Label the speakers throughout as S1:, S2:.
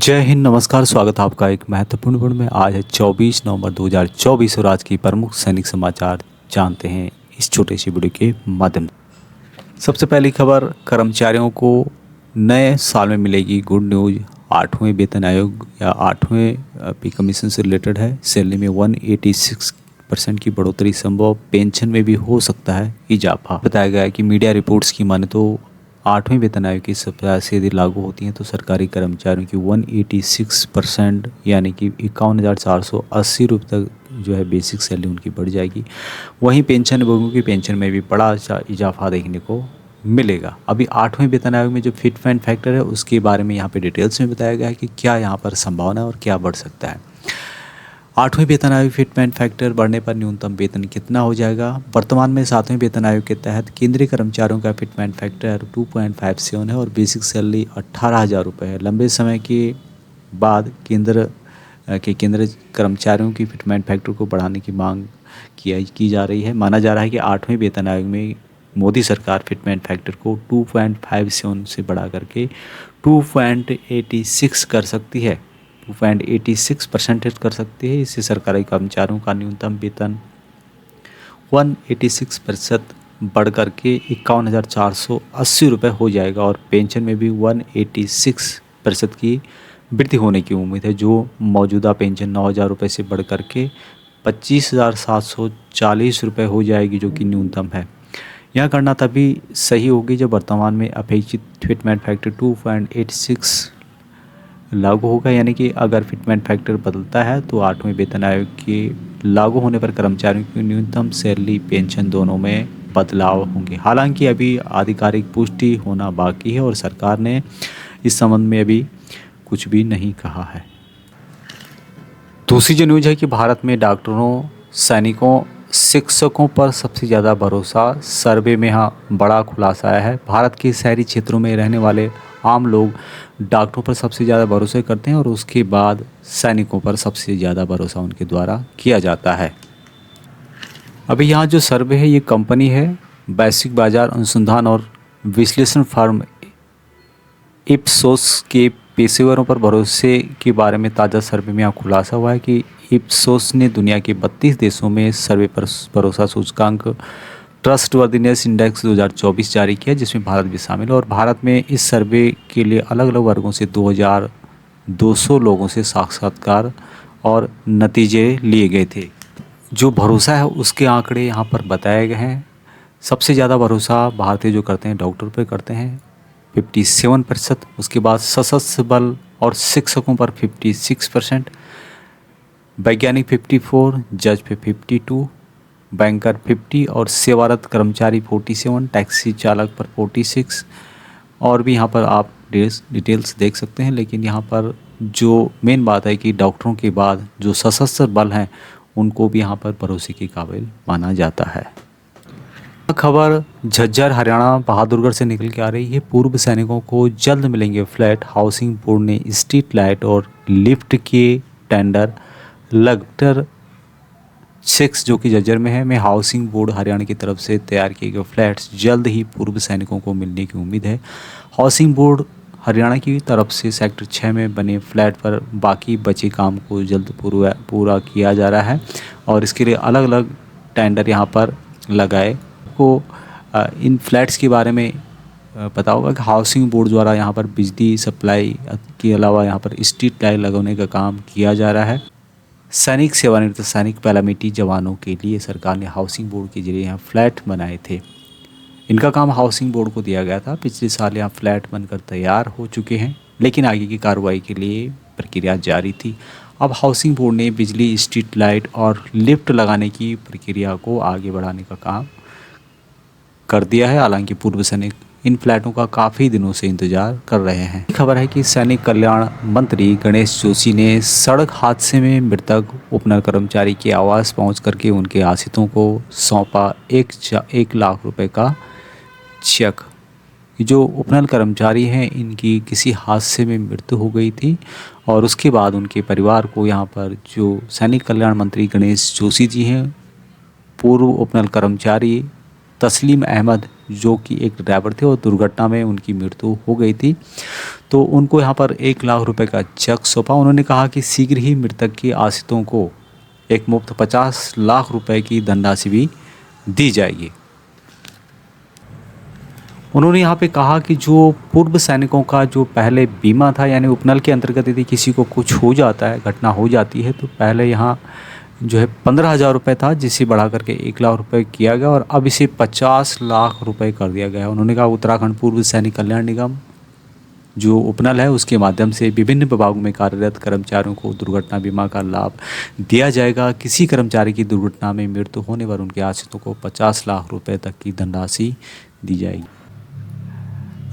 S1: जय हिंद, नमस्कार। स्वागत है आपका एक महत्वपूर्ण बुलेटिन में। आज है 24 नवंबर 2024 और आज की प्रमुख सैनिक समाचार जानते हैं इस छोटे से वीडियो के माध्यम से। सबसे पहली खबर, कर्मचारियों को नए साल में मिलेगी गुड न्यूज़। 8वें वेतन आयोग या 8वें पे कमीशन से रिलेटेड है। सैलरी में 186% की बढ़ोतरी संभव, पेंशन में भी हो सकता है इजाफा। बताया गया है कि मीडिया रिपोर्ट्स की माने तो 8वें वेतन आयोग की सप्ताह से यदि लागू होती हैं तो सरकारी कर्मचारियों की 186% यानी कि 51,480 रुपये तक जो है बेसिक सैलरी उनकी बढ़ जाएगी। वहीं पेंशन भोगियों की पेंशन में भी बड़ा इजाफा देखने को मिलेगा। अभी 8वें वेतन आयोग में जो फिटमेंट फैक्टर है उसके बारे में यहाँ पे डिटेल्स में बताया गया है कि क्या यहाँ पर संभावना है और क्या बढ़ सकता है। 8वें वेतन आयोग फिटमेंट फैक्टर बढ़ने पर न्यूनतम वेतन कितना हो जाएगा। वर्तमान में 7वें वेतन आयोग के तहत केंद्रीय कर्मचारियों का फिटमेंट फैक्टर 2.57 है और बेसिक सैलरी 18,000 रुपये है। लंबे समय के बाद केंद्र कर्मचारियों की फिटमेंट फैक्टर को बढ़ाने की मांग की जा रही है। माना जा रहा है कि 8वें वेतन आयोग में मोदी सरकार फिटमेंट फैक्टर को 2.57 से बढ़ा करके 2.86 कर सकती है, 2.86% कर सकती है। इससे सरकारी कर्मचारियों का न्यूनतम वेतन 186% बढ़ करके 51,480 रुपये हो जाएगा और पेंशन में भी 186% की वृद्धि होने की उम्मीद है। जो मौजूदा पेंशन 9,000 रुपये से बढ़ करके 25,740 रुपये हो जाएगी, जो कि न्यूनतम है। यह करना तभी सही होगी जब वर्तमान में अपेक्षित फिटमेंट फैक्टर 2.86 लागू होगा। यानी कि अगर फिटमेंट फैक्टर बदलता है तो 8वें वेतन आयोग के लागू होने पर कर्मचारियों की न्यूनतम सैलरी पेंशन दोनों में बदलाव होंगे। हालांकि अभी आधिकारिक पुष्टि होना बाकी है और सरकार ने इस संबंध में अभी कुछ भी नहीं कहा है। दूसरी जो न्यूज़ है कि भारत में डॉक्टरों, सैनिकों, शिक्षकों पर सबसे ज़्यादा भरोसा। सर्वे में यहाँ बड़ा खुलासा आया है। भारत के शहरी क्षेत्रों में रहने वाले आम लोग डॉक्टरों पर सबसे ज़्यादा भरोसा करते हैं और उसके बाद सैनिकों पर सबसे ज़्यादा भरोसा उनके द्वारा किया जाता है। अभी यहाँ जो सर्वे है ये कंपनी है वैश्विक बाजार अनुसंधान और विश्लेषण फर्म इप्सोस के पेशेवरों पर भरोसे के बारे में ताज़ा सर्वे में यहाँ खुलासा हुआ है कि इप्सोस ने दुनिया के 32 देशों में सर्वे पर भरोसा सूचकांक ट्रस्टवर्दीनेस इंडेक्स 2024 जारी किया, जिसमें भारत भी शामिल है। और भारत में इस सर्वे के लिए अलग अलग वर्गों से 2,200 लोगों से साक्षात्कार और नतीजे लिए गए थे। जो भरोसा है उसके आंकड़े यहाँ पर बताए गए हैं। सबसे ज़्यादा भरोसा भारतीय जो करते हैं डॉक्टर पर करते हैं 57%, उसके बाद सशस्त्र बल और शिक्षकों पर 56%, वैज्ञानिक 54, जज पे 52, बैंकर 50 और सेवारत कर्मचारी 47, टैक्सी चालक पर 46 और भी यहाँ पर आप डिटेल्स देख सकते हैं। लेकिन यहाँ पर जो मेन बात है कि डॉक्टरों के बाद जो सशस्त्र बल हैं उनको भी यहाँ पर भरोसे के काबिल माना जाता है। खबर झज्जर हरियाणा बहादुरगढ़ से निकल के आ रही है। पूर्व सैनिकों को जल्द मिलेंगे फ्लैट। हाउसिंग बोर्ड ने स्ट्रीट लाइट और लिफ्ट के टेंडर सेक्टर 6 जो कि झज्जर में है में हाउसिंग बोर्ड हरियाणा की तरफ से तैयार किए गए फ्लैट्स जल्द ही पूर्व सैनिकों को मिलने की उम्मीद है। हाउसिंग बोर्ड हरियाणा की तरफ से सेक्टर 6 में बने फ्लैट पर बाकी बचे काम को जल्द पूरा किया जा रहा है और इसके लिए अलग अलग टेंडर यहाँ पर लगाए। को इन फ्लैट्स के बारे में पता होगा कि हाउसिंग बोर्ड द्वारा यहाँ पर बिजली सप्लाई के अलावा यहाँ पर स्ट्रीट लाइट लगाने का काम किया जा रहा है। सैनिक सेवानिवृत्त सैनिक पैरामिलिट्री जवानों के लिए सरकार ने हाउसिंग बोर्ड के जरिए यहाँ फ्लैट बनाए थे। इनका काम हाउसिंग बोर्ड को दिया गया था। पिछले साल यहाँ फ्लैट बनकर तैयार हो चुके हैं, लेकिन आगे की कार्रवाई के लिए प्रक्रिया जारी थी। अब हाउसिंग बोर्ड ने बिजली, स्ट्रीट लाइट और लिफ्ट लगाने की प्रक्रिया को आगे बढ़ाने का काम कर दिया है। हालांकि पूर्व सैनिक इन फ्लैटों का काफ़ी दिनों से इंतजार कर रहे हैं। खबर है कि सैनिक कल्याण मंत्री गणेश जोशी ने सड़क हादसे में मृतक उपनल कर्मचारी के आवास पहुंच करके उनके आश्रितों को सौंपा 1 लाख रुपए का चेक। जो उपनल कर्मचारी हैं इनकी किसी हादसे में मृत्यु हो गई थी और उसके बाद उनके परिवार को यहाँ पर जो सैनिक कल्याण मंत्री गणेश जोशी जी हैं, पूर्व उपनल कर्मचारी तस्लीम अहमद जो कि एक ड्राइवर थे और दुर्घटना में उनकी मृत्यु हो गई थी, तो उनको यहाँ पर 1 लाख रुपए का चेक सौंपा। उन्होंने कहा कि शीघ्र ही मृतक के आश्रितों को एक मुफ्त 50 लाख रुपए की धनराशि भी दी जाएगी। उन्होंने यहाँ पे कहा कि जो पूर्व सैनिकों का जो पहले बीमा था, यानी उपनल के अंतर्गत यदि किसी को कुछ हो जाता है, घटना हो जाती है, तो पहले यहाँ जो है 15,000 रुपये था, जिसे बढ़ा करके 1 लाख रुपए किया गया और अब इसे 50 लाख रुपए कर दिया गया है। उन्होंने कहा उत्तराखंड पूर्व सैनिक कल्याण निगम जो उपनल है उसके माध्यम से विभिन्न विभागों में कार्यरत कर्मचारियों को दुर्घटना बीमा का लाभ दिया जाएगा। किसी कर्मचारी की दुर्घटना में मृत्यु होने पर उनके आश्रितों को 50 लाख रुपए तक की धनराशि दी जाएगी।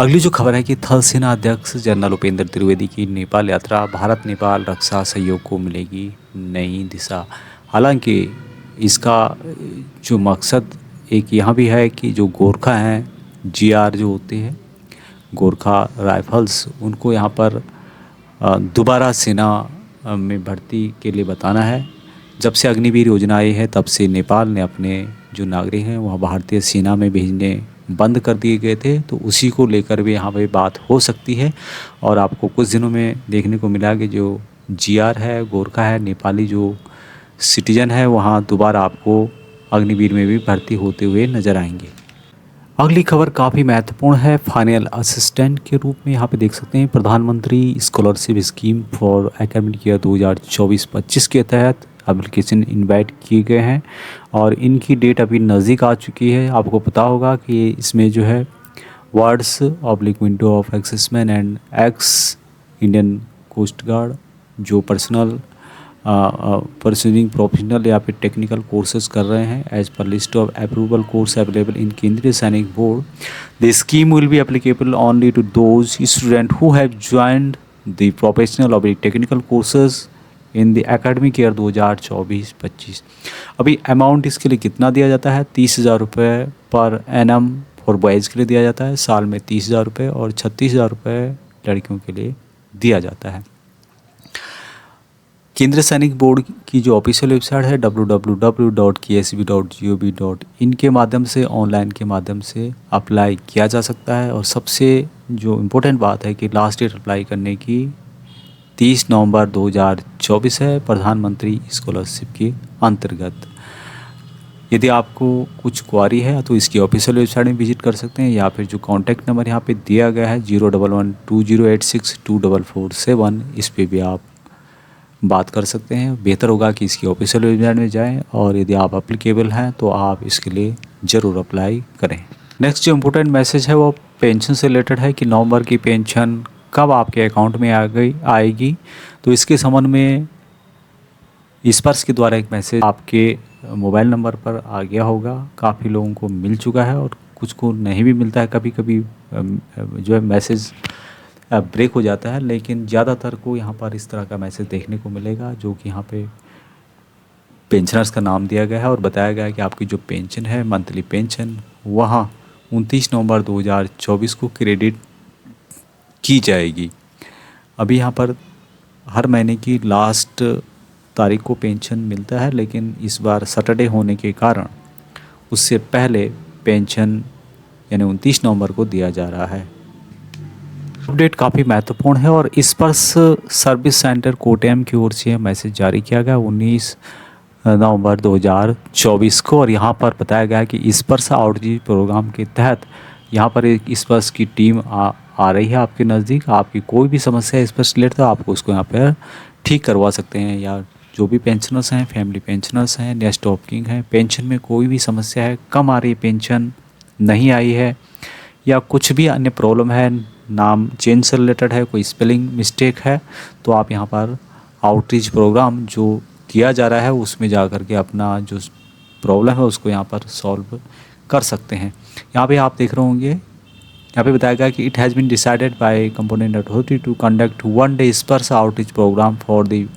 S1: अगली जो खबर है कि थल सेना अध्यक्ष जनरल उपेंद्र त्रिवेदी की नेपाल यात्रा, भारत नेपाल रक्षा सहयोग को मिलेगी नई दिशा। हालांकि इसका जो मकसद एक यहाँ भी है कि जो गोरखा हैं, जीआर जो होते हैं गोरखा राइफल्स, उनको यहाँ पर दोबारा सेना में भर्ती के लिए बताना है। जब से अग्निवीर योजना आई है तब से नेपाल ने अपने जो नागरिक हैं वह भारतीय सेना में भेजने बंद कर दिए गए थे, तो उसी को लेकर भी यहाँ पे बात हो सकती है। और आपको कुछ दिनों में देखने को मिला कि जो जीआर है, गोरखा है, नेपाली जो सिटीजन है, वहाँ दोबारा आपको अग्निवीर में भी भर्ती होते हुए नज़र आएंगे। अगली खबर काफ़ी महत्वपूर्ण है। फाइनल असिस्टेंट के रूप में यहाँ पे देख सकते हैं प्रधानमंत्री scholarship scheme for academic year 2024-25 के तहत एप्लीकेशन इनवाइट किए गए हैं और इनकी डेट अभी नज़दीक आ चुकी है। आपको पता होगा कि इसमें जो है wards oblique widow of exservicemen and ex Indian coast guard जो पर्सनल परस्यूइंग प्रोफेशनल या फिर टेक्निकल कोर्सेज कर रहे हैं as per list of approval course available in Kendriya Sainik board. The scheme will be applicable only to those student who have joined the professional और technical courses in the academic year 2024-25। अभी amount इसके लिए कितना दिया जाता है? 30,000 रुपये पर एनम फॉर बॉयज़ के लिए दिया जाता है, साल में 30,000 रुपये, और 36,000 रुपये लड़कियों के लिए दिया जाता है। केंद्रीय सैनिक बोर्ड की जो ऑफिशियल वेबसाइट है www.ksb.gov.in के माध्यम से, ऑनलाइन के माध्यम से अप्लाई किया जा सकता है। और सबसे जो इम्पोर्टेंट बात है कि लास्ट डेट अप्लाई करने की 30 नवंबर 2024 है प्रधानमंत्री स्कॉलरशिप के अंतर्गत। यदि आपको कुछ क्वारी है तो इसकी ऑफिशियल वेबसाइट में विजिट कर सकते हैं, या फिर जो कॉन्टैक्ट नंबर यहाँ पे दिया गया है 01120862447, इस पे भी आप बात कर सकते हैं। बेहतर होगा कि इसकी ऑफिशियल वेबसाइट में जाएं और यदि आप अप्लीकेबल हैं तो आप इसके लिए ज़रूर अप्लाई करें। नेक्स्ट जो इम्पोर्टेंट मैसेज है वो पेंशन से रिलेटेड है कि नवंबर की पेंशन कब आपके अकाउंट में आएगी। तो इसके संबंध में स्पर्श के द्वारा एक मैसेज आपके मोबाइल नंबर पर आ गया होगा। काफ़ी लोगों को मिल चुका है और कुछ को नहीं भी मिलता है। कभी कभी जो है मैसेज ब्रेक हो जाता है, लेकिन ज़्यादातर को यहाँ पर इस तरह का मैसेज देखने को मिलेगा, जो कि यहाँ पे पेंशनर्स का नाम दिया गया है और बताया गया है कि आपकी जो पेंशन है, मंथली पेंशन, वहाँ 29 नवंबर 2024 को क्रेडिट की जाएगी। अभी यहाँ पर हर महीने की लास्ट तारीख को पेंशन मिलता है, लेकिन इस बार सैटरडे होने के कारण उससे पहले पेंशन यानी 29 नवंबर को दिया जा रहा है। अपडेट काफ़ी महत्वपूर्ण है और स्पर्श सर्विस सेंटर कोटयम की ओर से मैसेज जारी किया गया 19 नवंबर 2024 को, और यहाँ पर बताया गया है कि स्पर्श आउटरीच प्रोग्राम के तहत यहाँ पर एक स्पर्श की टीम आ रही है आपके नज़दीक। आपकी कोई भी समस्या है स्पर्श रिलेटेड तो आपको उसको यहाँ पर ठीक करवा सकते हैं, या जो भी पेंशनर्स हैं, फैमिली पेंशनर्स हैं, नेक्स्ट ऑफ किंग हैं, पेंशन में कोई भी समस्या है, कम आ रही है पेंशन, नहीं आई है, या कुछ भी अन्य प्रॉब्लम है, नाम चेंज से रिलेटेड है, कोई स्पेलिंग मिस्टेक है, तो आप यहाँ पर आउटरीच प्रोग्राम जो किया जा रहा है उसमें जा कर के अपना जो प्रॉब्लम है उसको यहाँ पर सॉल्व कर सकते हैं। यहाँ पे आप देख रहे होंगे, यहाँ पे बताया गया कि it has been decided by component authority to conduct 1 day SPARSH outreach programme for the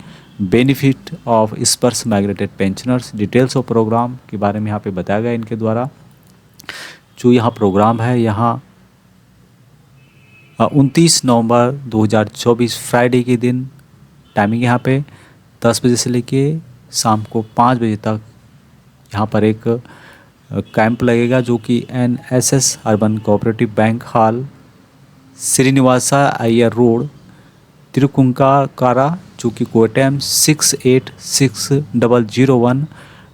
S1: benefit of SPARSH migrated pensioners. Details of programme के बारे में यहाँ पे बताया गया इनके द्वारा। जो यहाँ प्रोग्राम है, यहाँ 29 नवंबर 2024 फ्राइडे के दिन, टाइमिंग यहाँ पे 10 बजे से लेके शाम को 5 बजे तक यहाँ पर एक कैंप लगेगा, जो कि NSS urban cooperative bank hall Srinivasa Iyer road, तिरुकुंकाकारा, जो कि Kottayam 686001,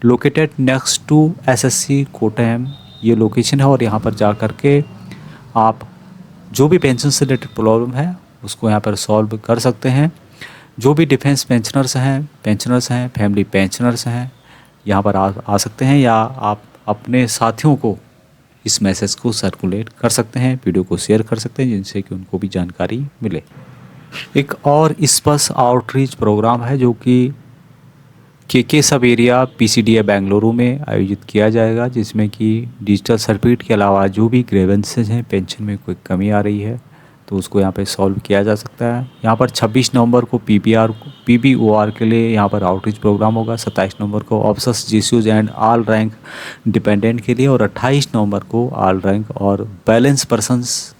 S1: located next to SSC Kottayam, ये लोकेशन है। और यहाँ पर जा कर के आप जो भी पेंशन से रिलेटेड प्रॉब्लम है उसको यहाँ पर सॉल्व कर सकते हैं। जो भी डिफेंस पेंशनर्स हैं, फैमिली पेंशनर्स हैं, यहाँ पर आ सकते हैं, या आप अपने साथियों को इस मैसेज को सर्कुलेट कर सकते हैं, वीडियो को शेयर कर सकते हैं, जिनसे कि उनको भी जानकारी मिले। एक और स्पर्श आउटरीच प्रोग्राम है जो कि के सब एरिया पीसीडीए बेंगलुरु में आयोजित किया जाएगा, जिसमें कि डिजिटल सर्टिफिकेट के अलावा जो भी ग्रेवेंसेज हैं, पेंशन में कोई कमी आ रही है तो उसको यहाँ पे सॉल्व किया जा सकता है। यहाँ पर 26 नवंबर को पीबीओआर के लिए यहाँ पर आउटरीच प्रोग्राम होगा, 27 नवंबर को ऑफिसर्स जीसीयूज एंड ऑल रैंक डिपेंडेंट के लिए, और 28 नवंबर को ऑल रैंक और balance persons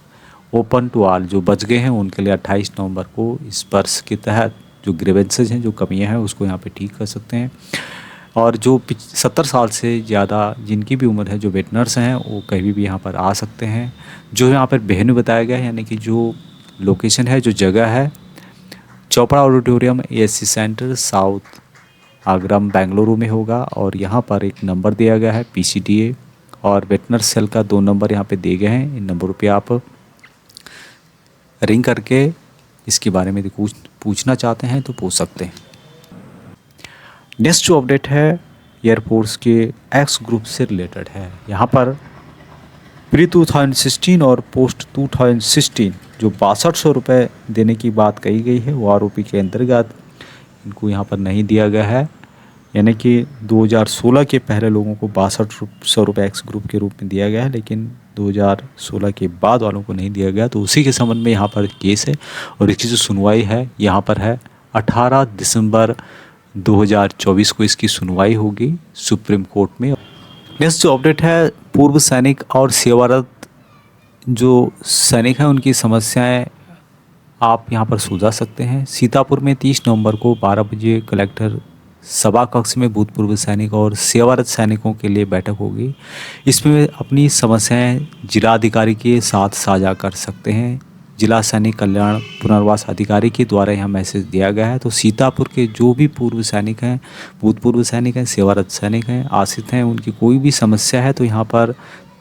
S1: open to all जो बच गए हैं उनके लिए 28 नवंबर को स्पर्श के तहत जो ग्रीवेंसेज हैं, जो कमियां हैं, उसको यहाँ पे ठीक कर सकते हैं। और जो 70 साल से ज़्यादा जिनकी भी उम्र है, जो वेटनर्स हैं, वो कहीं भी यहाँ पर आ सकते हैं। जो यहाँ पर वेन्यू बताया गया है, यानी कि जो लोकेशन है, जो जगह है, Chopra auditorium ASC centre south Agaram Bengaluru में होगा। और यहाँ पर एक नंबर दिया गया है पीसीडीए और वेटनर सेल का 2 नंबर यहाँ पे दिए गए हैं। इन नंबरों पे आप रिंग करके इसके बारे में पूछना चाहते हैं तो पूछ सकते हैं। नेक्स्ट जो अपडेट है एयरफोर्स के एक्स ग्रुप से रिलेटेड है। यहाँ पर प्री 2016 और पोस्ट 2016 जो 6200 रुपये देने की बात कही गई है, वो आरओपी के अंतर्गत इनको यहाँ पर नहीं दिया गया है। यानी कि 2016 के पहले लोगों को 6200 रुपये एक्स ग्रुप के रूप में दिया गया है, लेकिन 2016 के बाद वालों को नहीं दिया गया। तो उसी के संबंध में यहाँ पर केस है और इसकी जो सुनवाई है यहाँ पर है 18 दिसंबर 2024 को इसकी सुनवाई होगी सुप्रीम कोर्ट में। नेक्स्ट जो अपडेट है, पूर्व सैनिक और सेवारत जो सैनिक हैं उनकी समस्याएं आप यहाँ पर सुलझा सकते हैं। सीतापुर में 30 नवंबर को 12 बजे कलेक्टर सभा कक्ष में भूतपूर्व सैनिक और सेवारत सैनिकों के लिए बैठक होगी। इसमें अपनी समस्याएं जिलाधिकारी के साथ साझा कर सकते हैं। जिला सैनिक कल्याण पुनर्वास अधिकारी के द्वारा यह मैसेज दिया गया है। तो सीतापुर के जो भी पूर्व सैनिक हैं, भूतपूर्व सैनिक हैं, सेवारत सैनिक हैं, आश्रित हैं, उनकी कोई भी समस्या है तो यहाँ पर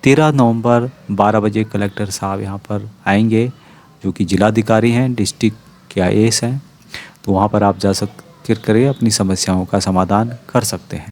S1: 13 नवंबर 12 बजे कलेक्टर साहब यहाँ पर आएंगे, जो कि जिलाधिकारी हैं, डिस्ट्रिक्ट के आईएएस हैं। तो वहाँ पर आप जा सकते करें, अपनी समस्याओं का समाधान कर सकते हैं।